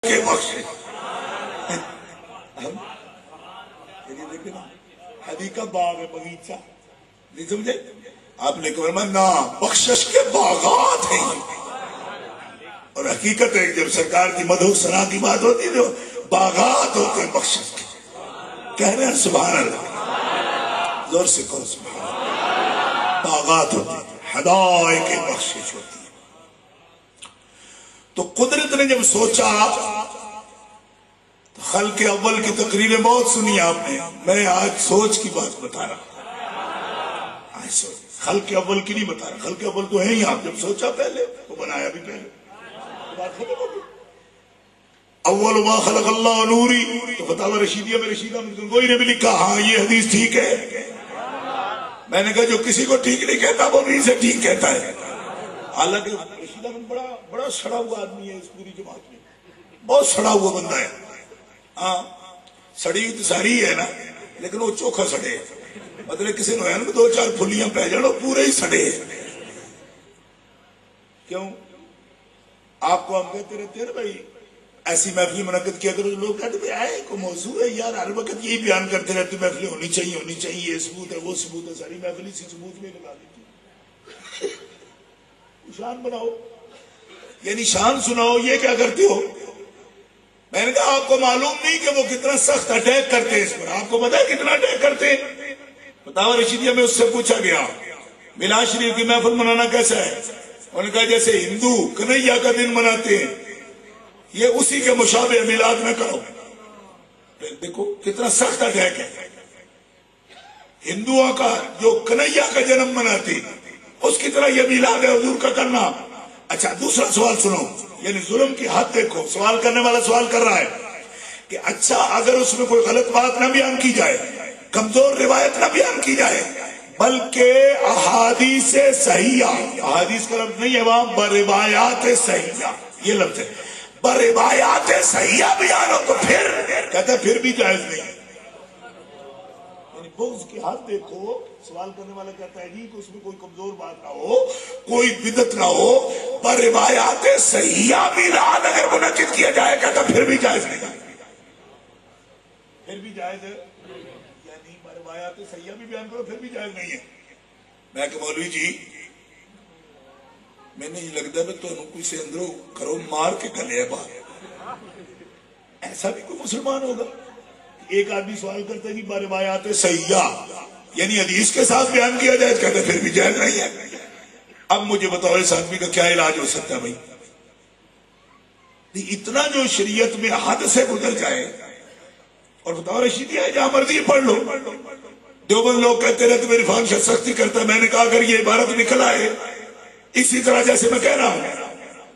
کے بخشے. دیکھیں نا حدیقہ باغ ہے, باغیچہ نہیں سمجھے آپ نے کہا نا بخشش کے باغات ہیں. اور حقیقت ہے جب سرکار کی مدح و ثنا کی بات ہوتی ہے تو باغات ہوتے ہیں بخشش کے. کہہ رہے ہیں سبحان اللہ, زور سے کہو سبحان اللہ. باغات ہوتے ہیں, حدائق بخشش ہوتی ہے. تو قدرت نے جب سوچا, خلق اول کی تقریریں بہت سنی آپ نے, میں آج سوچ کی بات بتا رہا ہوں. آج سوچ, خلق اول کی نہیں بتا رہا, خلق اول تو ہے ہی. آپ جب سوچا پہلے تو بنایا بھی پہلے. بات ختم ہو گئی. اول ما خلق اللہ نوری, تو فتاوی رشیدیہ میں رشید احمد گنگوئی نے بھی لکھا ہاں یہ حدیث ٹھیک ہے. میں نے کہا جو کسی کو ٹھیک نہیں کہتا وہ نہیں سے ٹھیک کہتا ہے. حالانکہ رشید احمد بڑا سڑا ہوا آدمی ہے اس پوری جماعت میں, بہت سڑا ہوا بندہ ہے. ہاں سڑی تو ساری ہے نا, لیکن وہ چوکھا سڑے. مطلب کسی نے دو چار پھلیاں پہ جانا پورے ہی سڑے. کیوں آپ کو ہم کہتے رہتے ہیں بھائی ایسی محفل منعقد کیا کرو, لوگ کہتے ہیں آئے کو موضوع ہے یار, ہر وقت یہی بیان کرتے رہتے محفلیں ہونی چاہیے, یہ ثبوت ہے وہ ثبوت ہے. ساری محفل اسی ثبوت میں لگا دیتی. شان بناؤ یعنی شان سناؤ, یہ کیا کرتے ہو؟ میں نے کہا آپ کو معلوم نہیں کہ وہ کتنا سخت اٹیک کرتے ہیں اس پر. آپ کو پتا ہے کتنا اٹیک کرتے ہیں؟ فتاوی رشیدیہ میں اس سے پوچھا گیا میلاد شریف کی محفل منانا کیسا ہے؟ انہوں نے کہا جیسے ہندو کنہیا کا دن مناتے ہیں یہ اسی کے مشابہ میلاد میں کرو. دیکھو کتنا سخت اٹیک ہے. ہندوؤں کا جو کنہیا کا جنم مناتے اس کی طرح یہ میلاد ہے حضور کا کرنا. اچھا دوسرا سوال سنو, یعنی ظلم کی حد دیکھو. سوال کرنے والا سوال کر رہا ہے کہ اچھا اگر اس میں کوئی غلط بات نہ بیان کی جائے, کمزور روایت نہ بیان کی جائے, بلکہ احادیث صحیحہ, احادیث کا لفظ نہیں ہے وہاں, بروایات صحیحہ یہ لفظ ہے, بروایات صحیحہ بیان ہو تو پھر کہتا ہے پھر بھی جائز نہیں. بغض کی حد دیکھو. سوال کرنے والا کہتا ہے جی کہ اس میں کوئی کمزور بات نہ ہو, کوئی بدعت نہ ہو, پر روایات صحیحہ میلاد اگر منعقد کیا جائے کہتا پھر بھی جائز نہیں. پھر بھی جائز ہے یعنی پر روایات صحیحہ بھی بیان کرو پھر بھی جائز نہیں ہے. میں کہ مولوی جی میں نہیں لگتا ہے تو کوئی سے اندروں کرو مار کے گلے ہے باہر. ایسا بھی کوئی مسلمان ہوگا؟ ایک آدمی سوال کرتا ہے کہ بروایات صحیحہ یعنی حدیث کے ساتھ بیان کیا جائے, کہتے پھر بھی جائز نہیں ہے. اب مجھے بتاؤ اس آدمی کا کیا علاج ہو سکتا ہے بھائی؟ اتنا جو شریعت میں حد سے گزر جائے. اور بتاؤ رشیدیہ ہے جہاں مرضی پڑھ لو. دیوبند لوگ کہتے رہتے میری فان شاہ سختی کرتا ہے. میں نے کہا اگر یہ عبارت نکل آئے اسی طرح جیسے میں کہہ رہا ہوں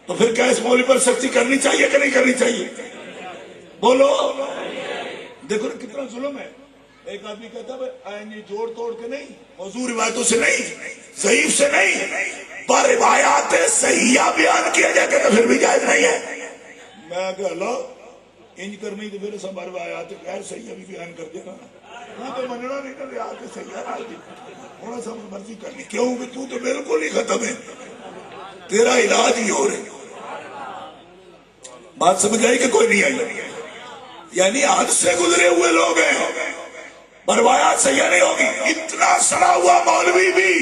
تو پھر کیا اس مولوی پر سختی کرنی چاہیے کہ نہیں کرنی چاہیے؟ بولو. دیکھو کتنا ظلم ہے. ایک آدمی کہتا ہے آئیں گے جوڑ توڑ کے نہیں, موضوع روایتوں سے نہیں, ضعیف سے نہیں, پر روایات صحیحہ بیان کیا جائے کہ پھر بھی جائز نہیں ہے. میں کہ اللہ انج کرنی تو پھر سب روایات غیر صحیحہ بھی بیان کر دینا. تو تو مننا نہیں کر رہا کہ صحیحہ راج دی ہونا سب مرضی کرنی. کیوں کہ تو بالکل ہی ختم ہے, تیرا علاج ہی ہو رہے. بات سمجھ آئی کہ کوئی نہیں آئی؟ یعنی حد سے گزرے ہوئے لوگ ہیں, روایات صحیح نہیں ہوگی. اتنا سڑا ہوا مولوی بھی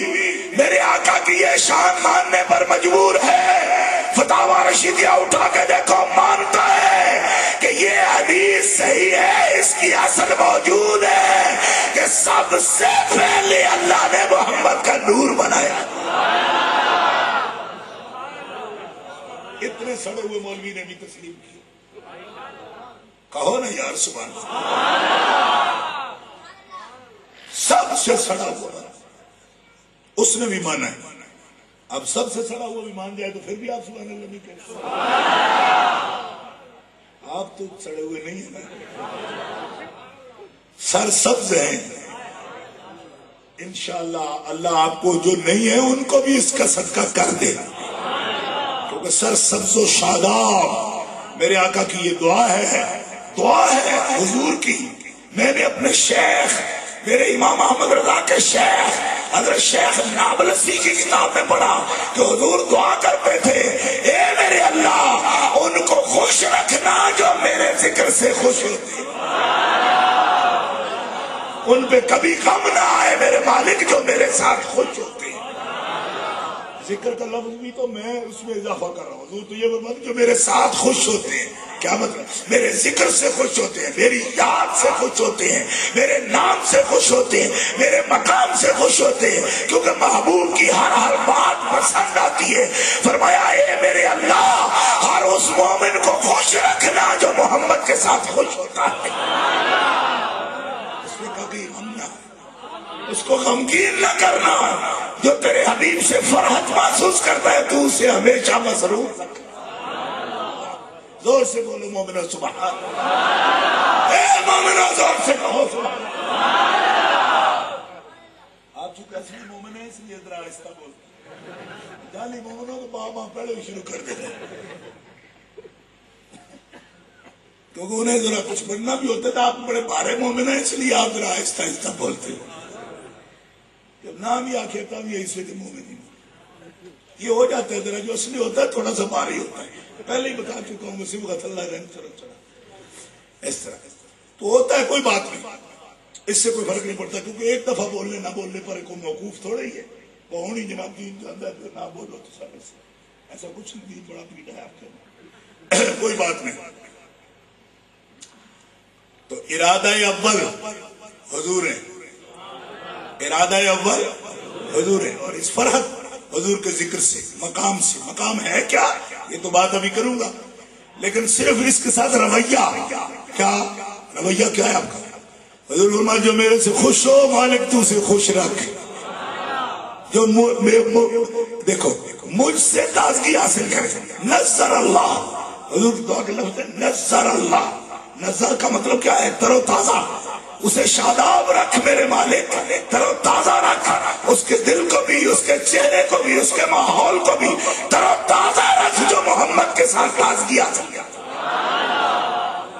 میرے آقا کی یہ شان ماننے پر مجبور ہے. فتاوی رشیدیہ اٹھا کے دیکھو, مانتا ہے کہ یہ حدیث صحیح ہے, اس کی اصل موجود ہے کہ سب سے پہلے اللہ نے محمد کا نور بنایا. اتنے سڑے ہوئے مولوی نے بھی تسلیم کی. کہو نا یار سبحان اللہ. سب سے سڑا ہوا اس نے بھی مانا ہے. اب سب سے سڑا ہوا بھی مان جائے تو پھر بھی آپ سبحان اللہ نہیں کہتے. آپ تو سڑے ہوئے نہیں ہیں نا, سر سبز ہیں. انشاءاللہ اللہ آپ کو جو نہیں ہے ان کو بھی اس کا صدقہ کر دے, کیونکہ سر سبز و شاداب میرے آقا کی یہ دعا ہے حضور کی. میں نے اپنے شیخ میرے امام احمد رضا کے شیخ حضرت شیخ نابلسی کی کتاب میں پڑھا کہ حضور دعا کرتے تھے, اے میرے اللہ ان کو خوش رکھنا جو سے خوش ہوتے ہیں، ان پہ کبھی غم نہ آئے میرے مالک جو میرے ساتھ خوش ہوتے ہیں۔ ذکر کا لفظ بھی تو میں اس میں اضافہ کر رہا ہوں، حضور تو یہ فرماتے جو میرے ساتھ خوش ہوتے ہیں، کیا مطلب؟ میرے ذکر سے خوش ہوتے ہیں، میری یاد سے خوش ہوتے ہیں، میرے نام سے خوش ہوتے ہیں، میرے مقام سے خوش ہوتے ہیں، کیونکہ محبوب کی ہر ہر بات پسند آتی ہے۔ فرمایا اے میرے اللہ ہر اس مومن کو خوش رکھنا جو محمد کے ساتھ خوش ہوتا ہے، اس میں کبھی غم نہ، اس کو غمگین نہ کرنا۔ جو تیرے حبیب سے فرحت محسوس کرتا ہے تو اسے ہمیشہ مسرور رکھ۔ زور سے بولو مومنو سبحان اللہ، اے مومنو زور سے کہو سبحان اللہ۔ آپ چونکہ اصلی مومن ہیں اس لیے ذرا آہستہ بولتے ہیں، جعلی مومنوں تو باہم پہلے ہی شروع کر دیتے ہیں، کیونکہ انہیں ذرا کچھ بننا بھی ہوتا تھا۔ آپ بڑے بھارے مومن ہیں اس لیے آپ ذرا آہستہ آہستہ بولتے ہیں، جب نام ہی آخرتا بھی اس لیے مومن ہی یہ ہو جاتا ہے، ذرا جو اصلی ہوتا ہے تھوڑا سا بھاری ہوتا ہے۔ پہلے ہی بتا چکا ہوں مصیبت اللہ رحم چلا اس طرح تو ہوتا ہے، کوئی بات نہیں، اس سے کوئی فرق نہیں پڑتا، کیونکہ ایک دفعہ بولنے نہ بولنے پر کوئی موقوف تھوڑا ہی ہے، کون ہی جناب دین جانتا ہے پھر نہ بولو تو سب سے ایسا کچھ نہیں، دین بڑا پیڑا ہے آپ کے کوئی بات نہیں۔ تو ارادہ اول حضور ہے، ارادہ اول حضور ہے، اور اس فرحت حضور کے ذکر سے، مقام سے، مقام ہے کیا یہ تو بات ابھی کروں گا، لیکن صرف اس کے ساتھ رویہ کیا، رویہ کیا ہے آپ کا؟ حضور فرمایا جو میرے سے خوش ہو مالک تو اسے خوش رکھ، جو دیکھو مجھ سے تازگی حاصل کرے، نظر اللہ، حضور کی دعا کے لفظ ہے نظر اللہ، نظر کا مطلب کیا ہے؟ تر و تازہ، اسے شاداب رکھ میرے مالک، تر و تازہ رکھ، اس کے دل کو بھی، اس کے چہرے کو بھی، اس کے ماحول کو بھی تر و تازہ رکھ، جو محمد کے ساتھ تازگی حاصل کیا۔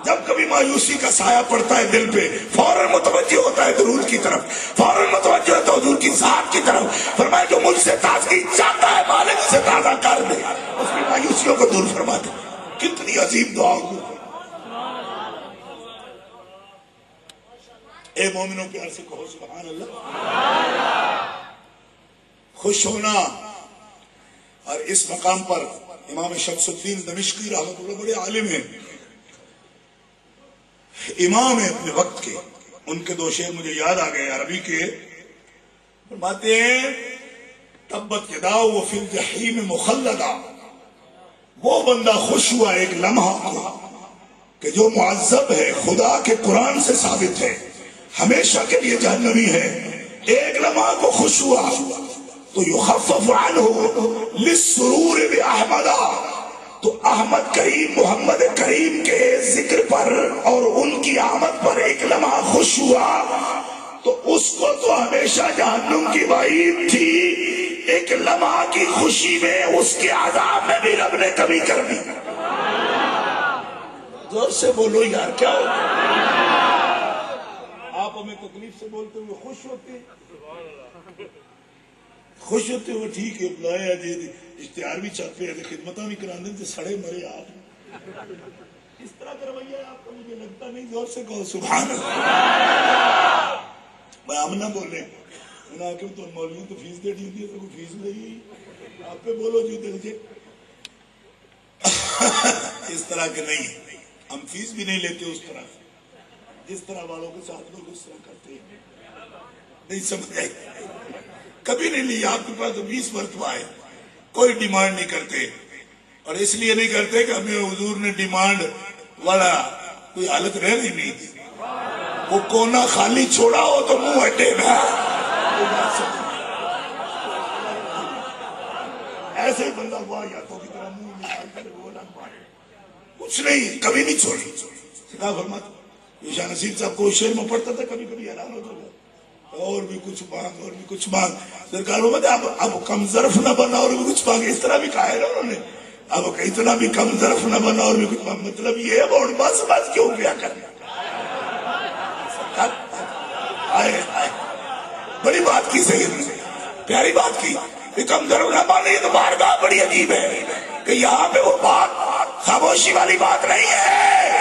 جب کبھی مایوسی کا سایہ پڑتا ہے دل پہ فوراً متوجہ ہوتا ہے درود کی طرف، فوراً متوجہ ہوتا ہے حضور کی ذات کی طرف۔ فرمایا جو مجھ سے تازگی چاہتا ہے مالک اسے تازہ کر دے، اس کی مایوسیوں کو دور فرما دے۔ کتنی عظیم دعا حضور، اے مومنوں پیار سے کہو سبحان اللہ۔ خوش ہونا، اور اس مقام پر امام شمس الدین دمشقی رحمۃ اللہ بڑے عالم ہیں، امام ہیں اپنے وقت کے، ان کے دو شعر مجھے یاد آ گئے عربی کے، فرماتے ہیں تبت یداہ فی الجحیم مخلدا، وہ بندہ خوش ہوا ایک لمحہ کو کہ جو معذب ہے، خدا کے قرآن سے ثابت ہے ہمیشہ کے لیے جہنمی ہے، ایک لمحہ کو خوش ہوا تو یخفف عنہ للسرور باحمد، تو احمد کریم محمد کریم کے ذکر پر اور ان کی آمد پر ایک لمحہ خوش ہوا تو اس کو تو ہمیشہ جہنم کی وعید تھی، ایک لمحہ کی خوشی میں اس کے عذاب میں بھی رب نے کمی کر دی۔ زور سے بولو یار، کیا ہوگا؟ آپ ہمیں تکلیف سے بولتے ہوئے خوش ہوتے ہیں، خوش ہوتے ہوئے ٹھیک ہے، بلایا جی اشتہار بھی چھاپے ہیں، خدمتاں بھی کرانے تھے، سڑے مرے آپ، اس طرح کا رویہ آپ کا مجھے لگتا نہیں۔ زور سے کہو سبحان اللہ۔ میں ہم نہ بولے انہاں کہ تو مولوی تو فیس دے دی ہے، تو کوئی فیس نہیں، آپ پہ بولو جو دل سے اس طرح کے نہیں، ہم فیس بھی نہیں لیتے اس طرح سے، جس طرح والوں کے ساتھ لوگ اس طرح کرتے ہیں، نہیں سمجھ آئی، کبھی نہیں لی آپ کے پاس تو 20 مرتبہ ہے، کوئی ڈیمانڈ نہیں کرتے، اور اس لیے نہیں کرتے کہ ہمیں حضور نے ڈیمانڈ والا کوئی حالت رہ نہیں تھی، وہ کونا خالی چھوڑا ہو تو منہ ہٹے نا، ایسے ہی بندہ ہوا یا تو کی طرح منہ نکال کر بولا کچھ نہیں، کبھی نہیں چھوڑی۔ سکھا فرماتا شاہ نصیر صاحب کو شعر میں پڑھتا تھا، کبھی کبھی حیران ہوتا تھا، اور بھی کچھ مانگ، اور بھی کچھ مانگ، سرکار فرماتے اب کم ظرف نہ بنا اور بھی کچھ مانگ، اس طرح بھی کہا ہے نا انہوں نے، اب اتنا بھی کم ظرف نہ بنا اور بھی کچھ مانگ، مطلب یہ ہے بہت بس بس کیوں کیا کرنا، بڑی بات کی، صحیح پیاری بات کی، کم ظرف نہ بنے، تو بارگاہ بڑی عجیب ہے کہ یہاں پہ وہ بات خاموشی والی بات نہیں ہے،